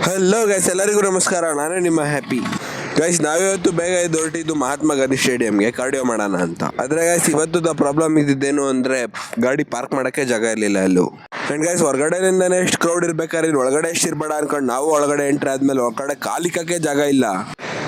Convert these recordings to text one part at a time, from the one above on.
Hello guys, ಎಲ್ಲರಿಗೂ ನಮಸ್ಕಾರ. ನಾನೇ ನಿಮ್ಮ ಹ್ಯಾಪಿ ಗೈಸ್. ನಾವಿವತ್ತು ಬೇಗ ಎದ್ದು ಹೊರಟಿದ್ದು ಮಹಾತ್ಮ ಗಾಂಧಿ ಸ್ಟೇಡಿಯಂಗೆ ಕಾರ್ಡಿಯೋ ಮಾಡೋಣ ಅಂತ. ಆದರೆ ಗೈಸ್ ಇವತ್ತು ಪ್ರಾಬ್ಲಮ್ ಇದ್ದಿದ್ದೇನು ಅಂದರೆ ಗಾಡಿ ಪಾರ್ಕ್ ಮಾಡೋಕ್ಕೆ ಜಾಗ ಇರಲಿಲ್ಲ ಎಲ್ಲೂ. ಆ್ಯಂಡ್ ಗೈಸ್ ಹೊರಗಡೆಯಿಂದನೇ ಎಷ್ಟು ಕ್ರೌಡ್ ಇರ್ಬೇಕಾದ್ರೆ ಇನ್ನು ಒಳಗಡೆ ಎಷ್ಟು ಇರಬೇಡ ಅನ್ಕೊಂಡು ನಾವು ಒಳಗಡೆ ಎಂಟ್ರಿ ಆದಮೇಲೆ ಒಳಗಡೆ ಕಾಲಿಕ್ಕಕ್ಕೆ ಜಾಗ ಇಲ್ಲ.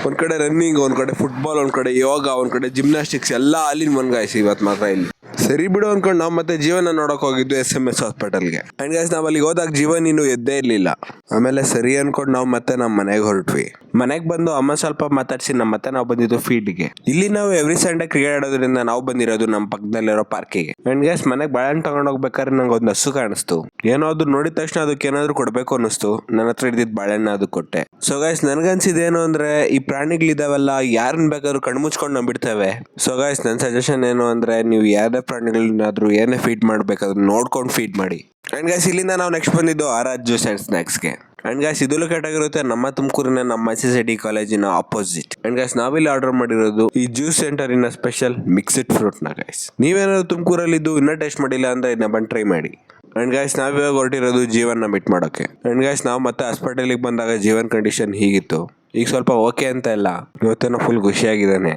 ಒಂದು ಕಡೆ ರನ್ನಿಂಗ್, ಒಂದು ಕಡೆ ಫುಟ್ಬಾಲ್, ಒಂದು ಕಡೆ ಯೋಗ, ಒಂದು ಕಡೆ ಜಿಮ್ನಾಸ್ಟಿಕ್ಸ್ ಎಲ್ಲ ಅಲ್ಲಿನ ಒಂದು ಗೈಸ್ ಇವತ್ತು ಮಾತ್ರ ಇಲ್ಲಿ. ಸರಿ ಬಿಡು ಅನ್ಕೊಂಡು ನಾವು ಮತ್ತೆ ಜೀವನ ನೋಡಕ್ ಹೋಗಿದ್ದು SMS ಹಾಸ್ಪಿಟಲ್ಗೆ. ಆ್ಯಂಡ್ ಗೈಸ್ ನಾವು ಅಲ್ಲಿಗೆ ಹೋದಾಗ ಜೀವನ್ ಇನ್ನೂ ಎದ್ದೇ ಇರಲಿಲ್ಲ. ಆಮೇಲೆ ಸರಿ ಅನ್ಕೊಂಡು ನಾವು ಮತ್ತೆ ನಮ್ಮ ಮನೆಗೆ ಹೊರಟ್ವಿ. ಮನೆಗೆ ಬಂದು ಅಮ್ಮ ಸ್ವಲ್ಪ ಮಾತಾಡ್ಸಿ ಮತ್ತೆ ನಾವು ಬಂದಿದ್ದು ಫೀಲ್ಡ್ಗೆ. ಇಲ್ಲಿ ನಾವು ಎವ್ರಿ ಸಂಡೇ ಕ್ರಿಕೆಟ್ ಆಡೋದ್ರಿಂದ ನಾವು ಬಂದಿರೋದು ನಮ್ಮ ಪಕ್ಕದಲ್ಲಿರೋ ಪಾರ್ಕಿಗೆ. ಆ್ಯಂಡ್ ಗೈಸ್ ಮನೆಗೆ ಬಾಳೆಹಣ್ಣು ತಗೊಂಡು ಹೋಗ್ಬೇಕಾದ್ರೆ ನಂಗೆ ಒಂದು ಹಸು ಕಾಣಿಸ್ತು. ಏನೋ ಅದು ನೋಡಿದ ತಕ್ಷಣ ಅದಕ್ಕೆ ಏನಾದ್ರು ಕೊಡಬೇಕು ಅನ್ನಿಸ್ತು. ನನ್ನ ಹತ್ರ ಇದ್ದಿದ್ದು ಬಾಳೆಹಣ್ಣು ಅದು ಕೊಟ್ಟೆ. ಸೊ ಗೈಸ್ ನನ್ಗನ್ಸಿದ್ದೇನು ಅಂದ್ರೆ ಈ ಪ್ರಾಣಿಗಳಿದಾವಲ್ಲ, ಯಾರನ್ನ ಬೇಕಾದ್ರೂ ಕಣ್ಮುಚ್ಕೊಂಡು ನಂಬಿಡ್ತವೆ. ಸೊ ಗೈಸ್ ನನ್ನ ಸಜೆಷನ್ ಏನು ಅಂದ್ರೆ ನೀವು ಯಾರೇ ಪ್ರಾಣಿಗಳನ್ನಾದ್ರೂ ಏನೇ ಫೀಡ್ ಮಾಡ್ಬೇಕಾದ್ರೂ ನೋಡ್ಕೊಂಡು ಫೀಡ್ ಮಾಡಿ. ಅಂಡ್ ಗೈಸ್ ಇಲ್ಲಿಂದ ನಾವು ನೆಕ್ಸ್ಟ್ ಬಂದಿದ್ದು ಆರಾಜ್ ಜ್ಯೂಸ್ ಅಂಡ್ ಸ್ನ್ಯಾಕ್ಸ್ಗೆ. ಅಂಡ್ ಗೈಸ್ ಇದು ಲೊಕೇಟ್ ಆಗಿರುತ್ತೆ ನಮ್ಮ ತುಮಕೂರಿನ ನಮ್ಮ SSIT ಕಾಲೇಜಿನ ಅಪೋಸಿಟ್. ಅಂಡ್ ಗೈಸ್ ನಾವಿಲ್ಲಿ ಆರ್ಡರ್ ಮಾಡಿರೋದು ಈ ಜ್ಯೂಸ್ ಸೆಂಟರ್ ಇನ್ನ ಸ್ಪೆಷಲ್ ಮಿಕ್ಸ್ಡ್ ಫ್ರೂಟ್ ನ. ಗೈಸ್ ನೀವೇನಾದ್ರು ತುಮಕೂರಲ್ಲಿದ್ದು ಇನ್ನೂ ಟೇಸ್ಟ್ ಮಾಡಿಲ್ಲ ಅಂದ್ರೆ ಇದನ್ನ ಬಂದು ಟ್ರೈ ಮಾಡಿ. ಅಂಡ್ ಗೈಸ್ ನಾವಿವಾಗ ಹೊರಟಿರೋದು ಜೀವನ್ನ ಮೀಟ್ ಮಾಡೋಕೆ. ಅಂಡ್ ಗೈಸ್ ನಾವು ಮತ್ತೆ ಹಾಸ್ಪಿಟಲಿಗೆ ಬಂದಾಗ ಜೀವನ್ ಕಂಡೀಷನ್ ಹೀಗಿತ್ತು. ಈಗ ಸ್ವಲ್ಪ ಓಕೆ ಅಂತ ಇಲ್ಲ, ಇವತ್ತೇನೋ ಫುಲ್ ಖುಷಿಯಾಗಿದ್ದಾನೆ.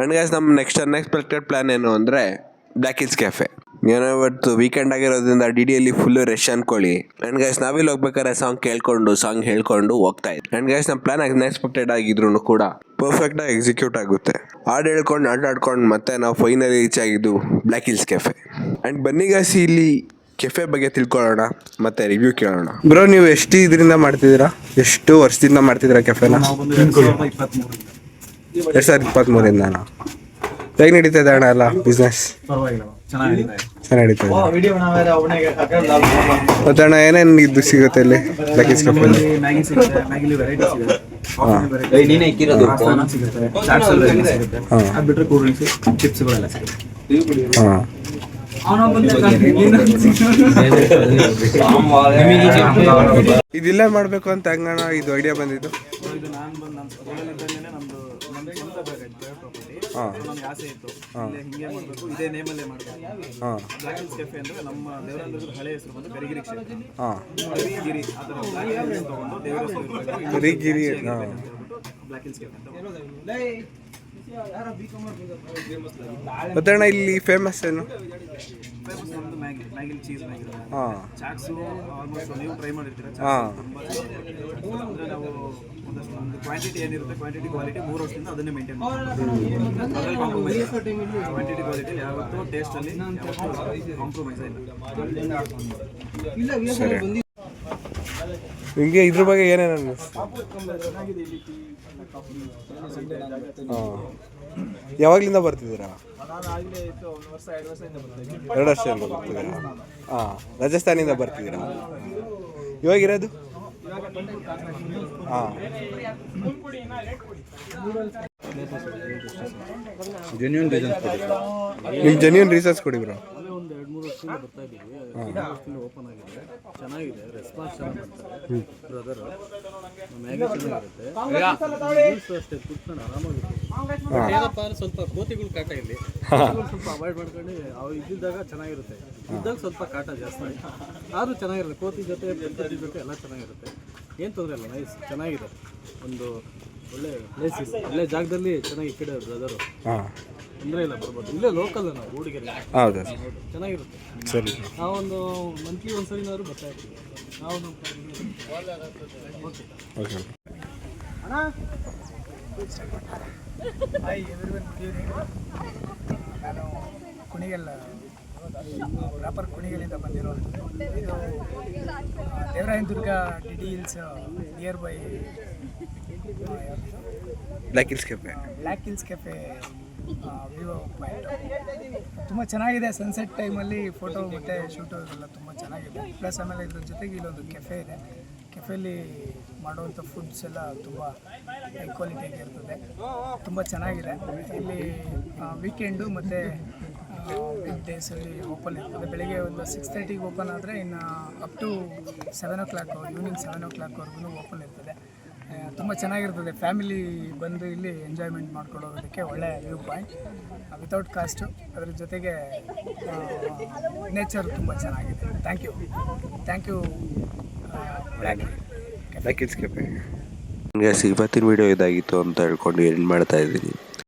ಅಂಡ್ ಗೈಸ್ ನಮ್ಮ ನೆಕ್ಸ್ಟ್ ಅನ್ಎಕ್ಸ್ಪೆಕ್ಟೆಡ್ ಪ್ಲಾನ್ ಏನು ಅಂದ್ರೆ ಬ್ಲ್ಯಾಕ್ ಹಿಲ್ಸ್ ಕೆಫೆ. ಏನೋ ಇವತ್ತು ವೀಕೆಂಡ್ ಆಗಿರೋದ್ರಿಂದ DDಯಲ್ಲಿ ಫುಲ್ ರಶ್ ಅನ್ಕೊಳ್ಳಿ. ಅಂಡ್ ಗೈಸ್ ನಾವಿಲ್ಲಿ ಹೋಗ್ಬೇಕಾದ್ರೆ ಸಾಂಗ್ ಹೇಳ್ಕೊಂಡು ಹೋಗ್ತಾ ಇದ್ವಿ. ಅಂಡ್ ಗೈಸ್ ನಮ್ಮ ಪ್ಲಾನ್ ಅನ್ಎಕ್ಸ್ಪೆಕ್ಟೆಡ್ ಆಗಿದ್ರು ಕೂಡ ಪರ್ಫೆಕ್ಟ್ ಆಗಿ ಎಕ್ಸಿಕ್ಯೂಟ್ ಆಗುತ್ತೆ. ಹಾಡು ಹೇಳ್ಕೊಂಡು ಆಟಾಡ್ಕೊಂಡು ಮತ್ತೆ ನಾವು ಫೈನಲಿ ರೀಚ್ ಆಗಿದ್ದು ಬ್ಲ್ಯಾಕ್ ಹಿಲ್ಸ್ ಕೆಫೆ. ಅಂಡ್ ಬನ್ನಿ ಗೈಸ್ ಇಲ್ಲಿ ಕೆಫೆ ಬಗ್ಗೆ ತಿಳ್ಕೊಳ್ಳೋಣ ಮತ್ತೆ ರಿವ್ಯೂ ಕೇಳೋಣ. ಬ್ರೋ ನೀವು ಎಷ್ಟು ಇದರಿಂದ ಮಾಡ್ತಿದ್ದೀರಾ, ಎಷ್ಟು ವರ್ಷದಿಂದ ಮಾಡ್ತಿದ್ದೀರಾ ಕೆಫೆನ? 2023 ಹೇಗೆ ನಡೀತಾ ಇದೆ ಅಣ್ಣ ಎಲ್ಲ ಬಿಸ್ನೆಸ್? ಚೆನ್ನಾಗಿ ನಡೀತಾ ಇದೆ. ಮತ್ತೆ ಅಣ್ಣ ಏನೇನು ಇದು ಸಿಗುತ್ತೆ ಇಲ್ಲಿ ಬ್ಲ್ಯಾಕ್ ಹಿಲ್ಸ್ ಕೆಫೆಲ್ಲಿ? ಇದಿಲ್ಲ ಮಾಡ್ಬೇಕು ಅಂತ ಹೆಂಗಣ್ಣ ಇದು ಐಡಿಯಾ ಬಂದಿದ್ದು? ನನಗೆ ಆಸೆ ಇತ್ತು ಹಿಂಗೆ ಮಾಡಬೇಕು, ಇದೇ ನೇಮಲ್ಲೇ ಮಾಡಬೇಕು. ಬ್ಲ್ಯಾಕ್ ಹಿಲ್ಸ್ ಕೆಫೆ ಅಂದರೆ ನಮ್ಮ ದೇವರಾಂಧ್ರದ ಹಳೆ ಹೆಸರು ಬಂದು ಗರಿಗಿರಿ ಕ್ಷೇತ್ರ. ಗರಿಗಿರಿ ಆ ಥರ ಬ್ಲ್ಯಾಕ್ ಹಿಲ್ಸ್ ತಗೊಂಡು ದೇವರ ಹೆಸರು ಗರಿಗಿರಿ ಬ್ಲ್ಯಾಕ್ ಹಿಲ್ಸ್ ಕೆಫೆ ಅಂತ. ಮತ್ತೆ ಅಣ್ಣ ಇಲ್ಲಿ ಫೇಮಸ್ ಏನು? ಫೇಮಸ್ ನಮ್ಮದು Maggi cheese Maggi. Chaats almost ನೀವು ಟ್ರೈ ಮಾಡಿರ್ತೀರಾ. ಅಂದರೆ ನಾವು ಒಂದಷ್ಟು ನಮ್ಮದು ಕ್ವಾಂಟಿಟಿ ಏನಿರುತ್ತೆ, ಕ್ವಾಂಟಿಟಿ ಕ್ವಾಲಿಟಿ 3 ವರ್ಷದಿಂದ ಅದನ್ನೇ ಮೇಂಟೈನ್ ಮಾಡ್ತೀವಿ. ಅದರಲ್ಲಿ ಕಾಂಪ್ರಮೈಸ್ ಕ್ವಾಂಟಿಟಿ ಕ್ವಾಲಿಟಿ ಯಾವತ್ತೂ ಟೇಸ್ಟಲ್ಲಿ ಯಾವತ್ತೂ ಕಾಂಪ್ರಮೈಸ್ ಇಲ್ಲ. ನಿಮಗೆ ಇದ್ರ ಬಗ್ಗೆ ಏನೇನು ಅನ್ನಿಸ್ತು? ಯಾವಾಗಲಿಂದ ಬರ್ತಿದ್ದೀರಾ? ನಾನು ಆಗಲೇ ಇತ್ತು 1 ವರ್ಷ 2 ವರ್ಷದಿಂದ ಬರ್ತಿದ್ದೀನಿ. 2 ವರ್ಷದಿಂದ ಬರ್ತಿದ್ದೀರಾ? ರಾಜಸ್ಥಾನಿಂದ ಬರ್ತಿದ್ದೀರಾ? ಇವಾಗಿರೋದು ನಿಮ್ಮ ಜೆನ್ಯೂನ್ ರೀಸನ್ಸ್ ಕೊಡಿ ಬ್ರೋ. ಒಂದು 2-3 ವರ್ಷದಿಂದ ಬರ್ತಾ ಇದ್ದೀವಿ. 2 ವರ್ಷದಿಂದ ಓಪನ್ ಆಗಿದೆ, ಚೆನ್ನಾಗಿದೆ, ರೆಸ್ಪಾನ್ಸ್ ಚೆನ್ನಾಗಿ ಮಾಡ್ತಾರೆ ಬ್ರದರ್. ಮ್ಯಾಗಿ ಚೆನ್ನಾಗಿರುತ್ತೆ, ಅಷ್ಟೇ ಕೂತ್ಕೊಂಡು ಆರಾಮಾಗಿರುತ್ತೆ. ಏನಪ್ಪ ಸ್ವಲ್ಪ ಕೋತಿಗಳು ಕಾಟ ಇಲ್ಲಿ ಸ್ವಲ್ಪ ಅವಾಯ್ಡ್ ಮಾಡ್ಕೊಂಡು ಅವು ಇದ್ದಿದ್ದಾಗ ಚೆನ್ನಾಗಿರುತ್ತೆ, ಇದ್ದಾಗ ಸ್ವಲ್ಪ ಕಾಟ ಜಾಸ್ತಿ ಆದರೂ ಚೆನ್ನಾಗಿರುತ್ತೆ. ಕೋತಿ ಜೊತೆ ಪದ್ಧತಿ ಜೊತೆ ಎಲ್ಲ ಚೆನ್ನಾಗಿರುತ್ತೆ, ಏನು ತೊಂದರೆ ಇಲ್ಲ. ನೈಸ್, ಚೆನ್ನಾಗಿದೆ. ಒಂದು ಒಳ್ಳೆ ಪ್ಲೇಸ್ ಇದೆ, ಒಳ್ಳೆ ಜಾಗದಲ್ಲಿ ಚೆನ್ನಾಗಿ ಇಕ್ಕಿದೆ ಬ್ರದರು. ತೊಂದರೆ ಇಲ್ಲ, ಬರ್ಬೋದು. ಇಲ್ಲೇ ಲೋಕಲ್ ನಾವು ಊರಿಗೆ. ಹೌದಾ? ಚೆನ್ನಾಗಿರುತ್ತೆ. ಸರಿ, ನಾವೊಂದು ಮಂತ್ಲಿ ಒಂದ್ಸರಿನಾದ್ರು ಬರ್ತಾ ಇರ್ತೀವಿ ನಾವು ನಮ್ಮ. ಓಕೆ ಓಕೆ ಅಣ್ಣ. Hi everyone, good evening. ನಾನು ಕುಣಿಗಲ್, ಪ್ರಾಪರ್ ಕುಣಿಗಲಿಂದ ಬಂದಿರೋದು. ಇದು Devarayanadurga DD hills near by black hills cafe. Black hills cafe view point ತುಂಬ ಚೆನ್ನಾಗಿದೆ. ಸನ್ಸೆಟ್ ಟೈಮಲ್ಲಿ ಫೋಟೋ ಮತ್ತು ಶೂಟು ಎಲ್ಲ ತುಂಬ ಚೆನ್ನಾಗಿದೆ. ಪ್ಲಸ್ ಆಮೇಲೆ ಇದ್ರ ಜೊತೆಗೆ ಇಲ್ಲೊಂದು ಕೆಫೆ ಇದೆ. ಕೆಫೆಯಲ್ಲಿ ಮಾಡುವಂಥ ಫುಡ್ಸ್ ಎಲ್ಲ ತುಂಬ ಹೈ ಕ್ವಾಲಿಟಿಯಾಗಿ ಇರ್ತದೆ, ತುಂಬ ಚೆನ್ನಾಗಿದೆ. ಇಲ್ಲಿ ವೀಕೆಂಡು ಮತ್ತು ವೀಕ್ ಡೇಸಲ್ಲಿ ಓಪನ್ ಇರ್ತದೆ. ಬೆಳಗ್ಗೆ ಒಂದು 6:30ಗೆ ಓಪನ್ ಆದರೆ ಇನ್ನು ಅಪ್ ಟು 7 o'clock, ಈವ್ನಿಂಗ್ 7 o'clockವರೆಗೂ ಓಪನ್ ಇರ್ತದೆ. ತುಂಬ ಚೆನ್ನಾಗಿರ್ತದೆ. ಫ್ಯಾಮಿಲಿ ಬಂದು ಇಲ್ಲಿ ಎಂಜಾಯ್ಮೆಂಟ್ ಮಾಡ್ಕೊಳ್ಳೋದಕ್ಕೆ ಒಳ್ಳೆ ವ್ಯೂ ಪಾಯಿಂಟ್, ವಿತೌಟ್ ಕಾಸ್ಟು. ಅದ್ರ ಜೊತೆಗೆ ನೇಚರ್ ತುಂಬ ಚೆನ್ನಾಗಿದೆ. Thank you Black Lucky's Cafe. Guys ಇವತ್ತಿನ ವಿಡಿಯೋ ಇದಾಗಿತ್ತು ಅಂತ ಹೇಳ್ಕೊಂಡು ಏನು ಮಾಡ್ತಾ ಇದ್ದೀನಿ.